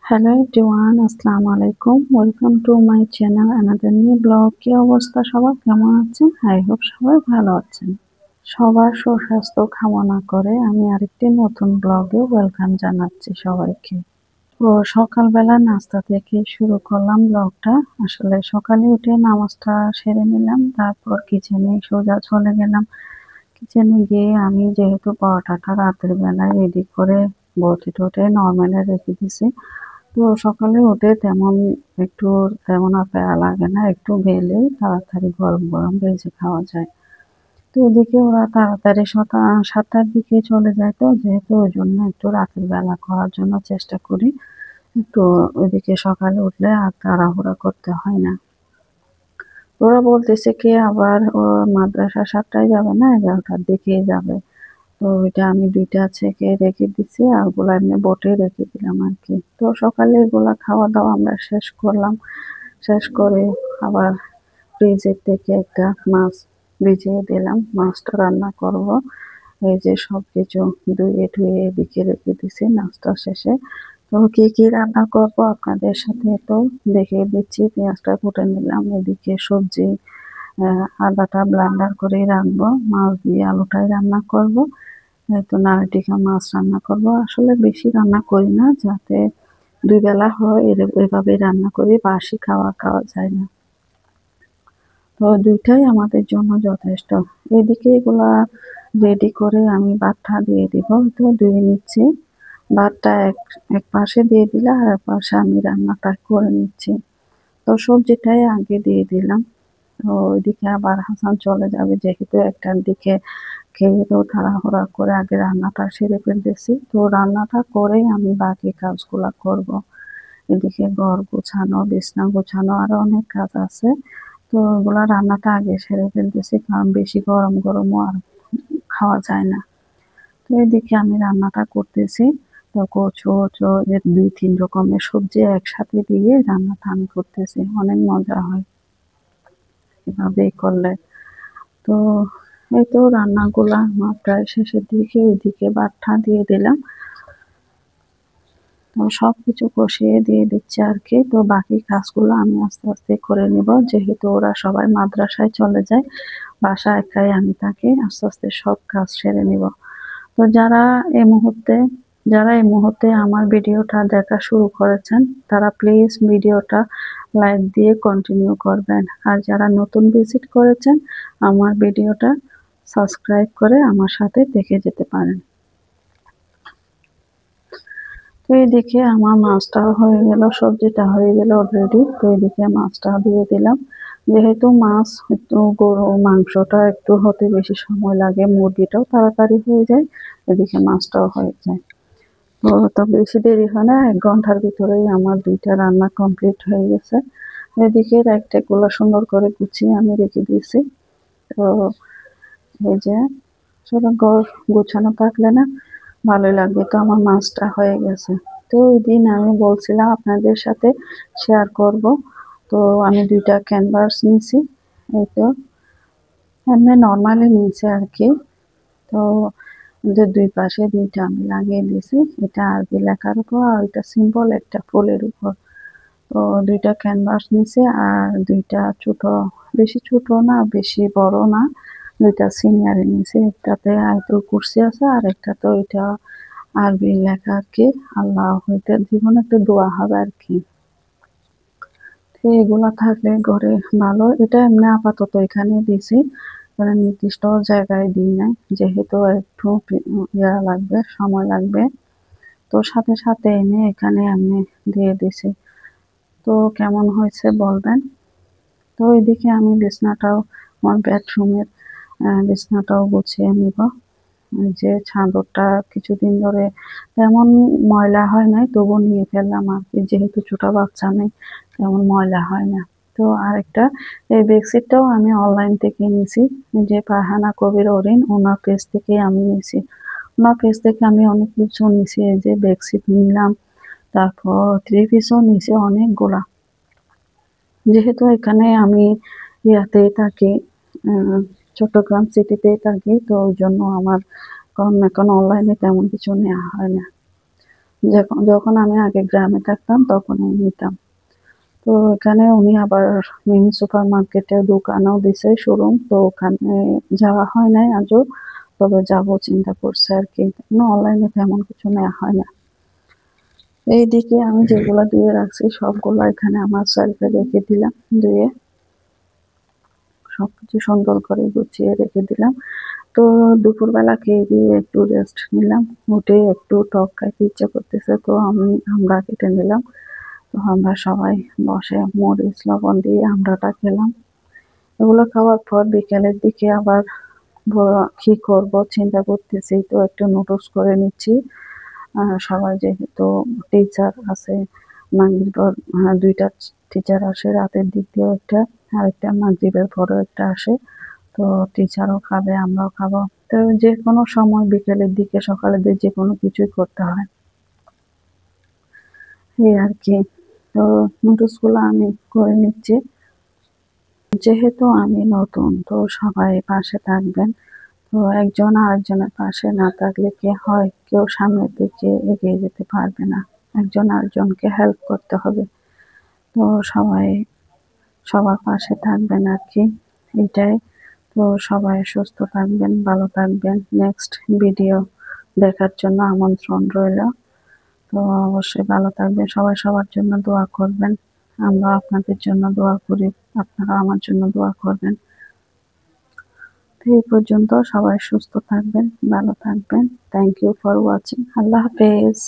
Hello everyone, আসসালামু আলাইকুম। Welcome to my channel another new blog. কি অবস্থা সবার, কেমন আছেন? আই হোপ সবাই ভালো আছেন। সবার সুস্বাস্থ্য কামনা করে আমি আরেকটি নতুন ব্লগে ওয়েলকাম জানাচ্ছি সবাইকে। তো সকালবেলা নাস্তা থেকে শুরু করলাম ব্লগটা। আসলে সকালে উঠে নামাজটা সেরে নিলাম, তারপর কিচেনে সোজা চলে গেলাম। কিচেনে গিয়ে আমি যেহেতু পরোটাটা রাতের বেলায় রেডি করে বটি টটে নর্মালে রেখে দিছি, তো সকালে উঠে তেমন আর প্যারা লাগে না, একটু বেলেই তাড়াতাড়ি গরম গরম ভেজে খাওয়া যায়। তো এদিকে ওরা তাড়াতাড়ি 7টার দিকে চলে যায়, তো যেহেতু ওই জন্য একটু রাতের বেলা করার জন্য চেষ্টা করি। একটু ওইদিকে সকালে উঠলে আর তাড়াহুড়া করতে হয় না। ওরা বলতেছে কি আবার ও মাদ্রাসা 7টায় যাবে না, 11টার দিকেই যাবে। তো ওইটা আমি 2টা ছেঁকে রেখে দিছি, আর ওগুলা এমনি বটে রেখে দিলাম আর কি। তো সকালে এগুলা খাওয়া দাওয়া আমরা শেষ করলাম। শেষ করে আবার ফ্রিজের থেকে একটা মাছ ভিজিয়ে দিলাম, মাছটা রান্না করব। এই যে সবকিছু ধুয়ে টুয়ে এদিকে রেখে দিছি নাস্তা শেষে। তো কি কি রান্না করব আপনাদের সাথে তো দেখিয়ে দিচ্ছি। পেঁয়াজটা কুটে নিলাম, এদিকে সবজি আদাটা ব্লেন্ডার করে রাখবো, মাছ দিয়ে আলুটাই রান্না করব। এই তো নাড়াটিকা মাছ রান্না করব। আসলে বেশি রান্না করি না, যাতে 2 বেলা হয় এভাবেই রান্না করি, বাসি খাওয়া খাওয়া যায় না। তো 2টাই আমাদের জন্য যথেষ্ট। এদিকে এগুলা রেডি করে আমি ভাতটা দিয়ে দিব, তো ধুয়ে নিচ্ছি। ভাতটা এক পাশে দিয়ে দিলে আর এক পাশে আমি রান্নাটা করে নিচ্ছি। তো সবজিটাই আগে দিয়ে দিলাম। তো ওইদিকে আবার হাসান চলে যাবে, যেহেতু 1টার দিকে খেয়ে তো তাড়াহুড়া করে আগে রান্নাটা সেরে ফেলতেছি। তো রান্নাটা করেই আমি বাকি কাজগুলা করব। এদিকে ঘর গোছানো, বিছনা গোছানো, আরো অনেক কাজ আছে। তো ওগুলা রান্নাটা আগে সেরে ফেলতেছি, কারণ বেশি গরম গরমও আর খাওয়া যায় না। তো এদিকে আমি রান্নাটা করতেছি। তো কচু যে 2-3 রকমের সবজি একসাথে দিয়ে রান্নাটা আমি করতেছি, অনেক মজা হয় এভাবেই করলে। তো এই তো রান্নাগুলা আমার প্রায় শেষের দিকে, ওইদিকে ভাতটা দিয়ে দিলাম। তো সবকিছু কষিয়ে দিয়ে দিচ্ছি আর কি। তো বাকি কাজগুলো আমি আস্তে আস্তে করে নিব, যেহেতু ওরা সবাই মাদ্রাসায় চলে যায়, বাসায় একাই আমি থাকি। আস্তে আস্তে সব কাজ সেরে নিব। তো যারা এই মুহূর্তে আমার ভিডিওটা দেখা শুরু করেছেন, তারা প্লিজ ভিডিওটা লাইক দিয়ে কন্টিনিউ করবেন। আর যারা নতুন ভিজিট করেছেন, আমার ভিডিওটা সাবস্ক্রাইব করে আমার সাথে দেখে যেতে পারেন। তো এদিকে আমার মাছটা হয়ে গেল, সবজিটা হয়ে গেল অলরেডি। তো এদিকে মাছটা দিয়ে দিলাম। যেহেতু মাছ একটু গরু মাংসটা একটু হতে বেশি সময় লাগে, মুরগিটাও তাড়াতাড়ি হয়ে যায়, এদিকে মাছটাও হয়ে যায়। তো বেশি দেরি হয় না, 1 ঘন্টার ভিতরেই আমার 2টা রান্না কমপ্লিট হয়ে গেছে। এদিকে গুলো সুন্দর করে গুছিয়ে আমি রেখে দিয়েছি। তো এই যে আসলে ঘর গোছানো থাকলে না ভালোই লাগবে। তো আমার মাছটা হয়ে গেছে। তো ওই দিন আমি বলছিলাম আপনাদের সাথে শেয়ার করব। তো আমি 2টা ক্যানভাস নিছি, এই তো এমনি নর্মালি নিচে আর কি। তো ওদের 2 পাশে 2টা আমি লাগিয়ে দিয়েছি, এটা আরবি লেখার উপর আর এটা সিম্পল একটা ফুলের উপর। তো 2টা ক্যানভাস নিছে, আর 2টা ছোট, বেশি ছোট না বেশি বড় না, 2টা সিনিয়রে নিছে। একটাতে আয়াতুল কুরসি আছে, আর একটাতে ওইটা আরবি লেখা আর কি, আল্লাহ হইতে জীবনে একটা দোয়া হবে আর কি। তো এগুলা থাকলে ঘরে ভালো। এটা এমনি আপাতত এখানে দিছি, মানে নির্দিষ্ট জায়গায় দিই নাই, যেহেতু একটু লাগবে, সময় লাগবে। তো সাথে সাথে এনে এখানে আমি দিয়ে দিছি। তো কেমন হয়েছে বলবেন। তো এদিকে আমি আমার বেডরুমের বিছনাটাও গুছিয়ে নিব। যে চাদরটা কিছুদিন ধরে তেমন ময়লা হয় নাই, তবু নিয়ে ফেললাম আর কি, যেহেতু ছোট বাচ্চা নেই তেমন ময়লা হয় না। তো আরেকটা এই বেডশিটটাও আমি অনলাইন থেকে নিছি, যে ফারহানা কবির অরিন ওনার পেজ থেকে আমি নিছি। ওনার পেজ থেকে আমি অনেক কিছু নিছি, এই যে বেডশিট নিলাম, তারপর 3 পিসও নিছি অনেকগুলা। যেহেতু এখানে আমি ইয়াতেই থাকি, চট্টগ্রাম সিটিতেই থাকি, তো ওই জন্য আমার এখন অনলাইনে তেমন কিছু নেওয়া হয় না। যখন যখন আমি আগে গ্রামে থাকতাম তখনই নিতাম। তো এখানে উনি আবার মিনি সুপার মার্কেটে দোকানও দিছে, শোরুম। তো ওখানে যাওয়া হয় নাই আজও, তবে যাব চিন্তা করছে আর কি। অনলাইনে তেমন কিছু নেওয়া হয় না। এইদিকে আমি যেগুলা ধুয়ে রাখছি সবগুলো এখানে আমার সেলফে রেখে দিলাম, ধুয়ে সবকিছু সুন্দর করে গুছিয়ে রেখে দিলাম। তো দুপুরবেলা খেয়ে দিয়ে একটু রেস্ট নিলাম, উঠে একটু টক খাইতে ইচ্ছা করতেছে, তো আমরা কেটে নিলাম। তো আমরা সবাই বসে মরিচ লবণ দিয়ে আমড়াটা খেলাম। এগুলো খাওয়ার পর বিকেলের দিকে আবার কি করব চিন্তা করতেছি, তো একটু নুডলস করে নিচ্ছি। সবাই যেহেতু টিচার আছে, মাগরিবের দুইটা টিচার আসে, রাতের দিক দিয়েও একটা, আরেকটা মাগরিবের পরেও একটা আসে। তো টিচারও খাবে, আমরাও খাবো। তো যে কোনো সময় বিকেলের দিকে সকালের দিকে যে কোনো কিছুই করতে হয়, এই আর কি। তো নুডলস গুলো আমি করে নিচ্ছি। যেহেতু আমি নতুন, তো সবাই পাশে থাকবেন। তো একজন আরেকজনের পাশে না থাকলে কি হয়, কেউ সামনের দিকে এগিয়ে যেতে পারবে না। একজন আরেকজনকে হেল্প করতে হবে। তো সবাই সবার পাশে থাকবেন আর কি, এটাই। তো সবাই সুস্থ থাকবেন, ভালো থাকবেন। নেক্সট ভিডিও দেখার জন্য আমন্ত্রণ রইল। তো অবশ্যই ভালো থাকবেন, সবাই সবার জন্য দোয়া করবেন। আমরা আপনাদের জন্য দোয়া করি, আপনারা আমার জন্য দোয়া করবেন। তো এই পর্যন্ত, সবাই সুস্থ থাকবেন, ভালো থাকবেন। Thank you for watching. আল্লাহ হাফেজ।